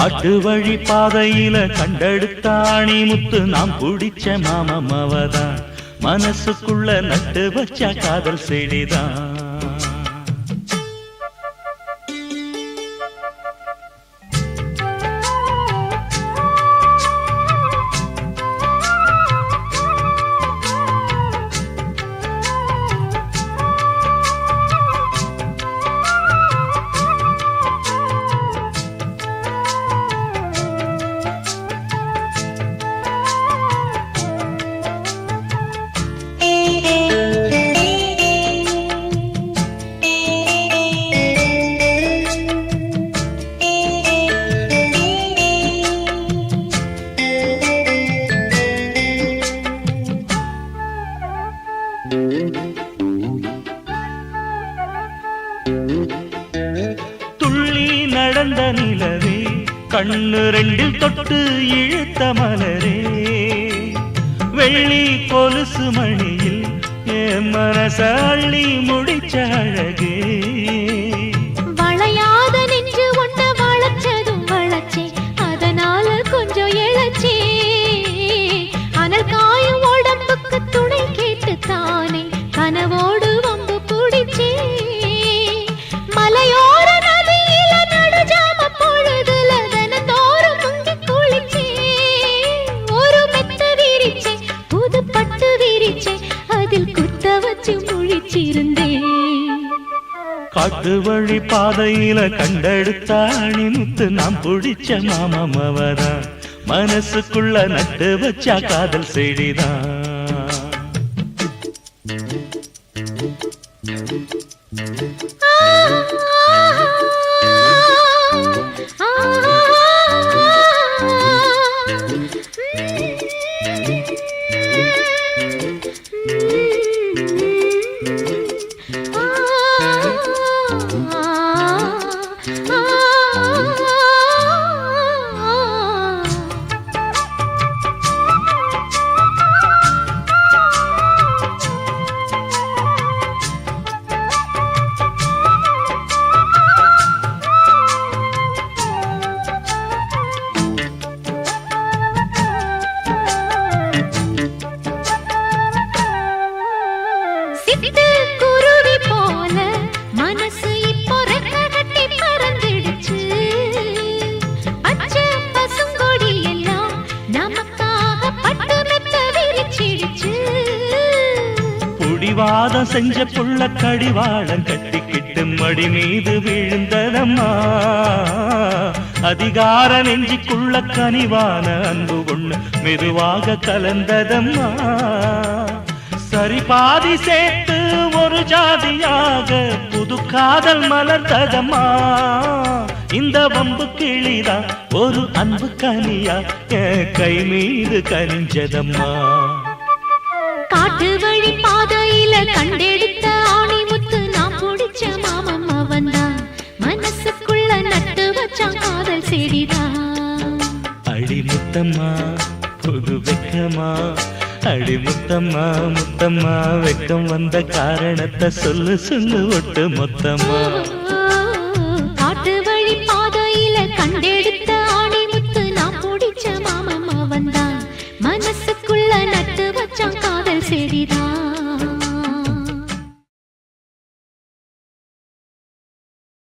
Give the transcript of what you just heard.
காட்டு வழி பாதையில கண்டெடுத்த ஆணி முத்து நாம் பிடிச்ச மாமவதான் மனசுக்குள்ள நட்டு வச்ச காதல் செடிதான். துள்ளி நடந்த நிலவே கண்ணு ரெண்டில் தொட்டு இழுத்த மலரே வெள்ளி கொலுசு மணியில் என் மனச அள்ளி முடிச்ச அழகே. வளையாத நெஞ்சு ஒன்ன வளைச்சதும் வளைச்சே அதனால கொஞ்சம் இழச்சே அனல் காயும் உடம்புக்கு துணை கேட்டு தானே கனவோடு வம்பு பிடிச்சே மலையோர நதியில நடுஜாம பொழுதுல தினந்தோறும் முங்கி குளிச்சே ஒரு மெத்த விரிச்சே புது பட்டு விரிச்சே அதில் குத்த வச்சு முழிச்சிருந்தேன். காட்டு வழி பாதையில கண்டெடுத்த ஆணி முத்து நாம் பிடிச்ச மாமவதான் மனசுக்குள்ள நட்டு வச்ச காதல் செடிதான். குருவி போல மனசு இப்போ ரெக்க கட்டி பறந்துடுச்சு பச்சை பசுங்கொடி எல்லாம் நமக்காக பட்டு மெத்த விரிச்சிடுச்சு. புடிவாதம் செஞ்ச புள்ள கடிவாளம் கட்டிக்கிட்டு மடி மீது விழுந்ததம்மா அதிகார நெஞ்சிக்குள்ள கனிவான அன்பு ஒண்ணு மெதுவாக கலந்ததம்மா. சரி பாதி சேர்த்து ஒரு ஜாதியாக புது காதல் மலர்ந்ததம்மா. இந்த வம்பு கிளிதா ஒரு அன்பு கனியா கை மீது கனிஞ்சதம்மா. காட்டு வழி பாதையில கண்டெடுத்த ஆணி முத்து நாம் பிடிச்ச மாமன் தான் மனசுக்குள்ள நட்டு வச்சான் காதல் செடிதான். அடி முத்தம்மா புது வெக்கமா அடி முத்தம்மா முத்தம்மா வெக்கம் வந்த காரணத்தை சொல்லு சொல்லு ஒட்டு மொத்தமா. காட்டு வழி பாதையில கண்டெடுத்த ஆணி முத்து நாம் பிடிச்ச மாமன் தான் மனசுக்குள்ள நட்டு வச்சான் காதல் செடிதான்.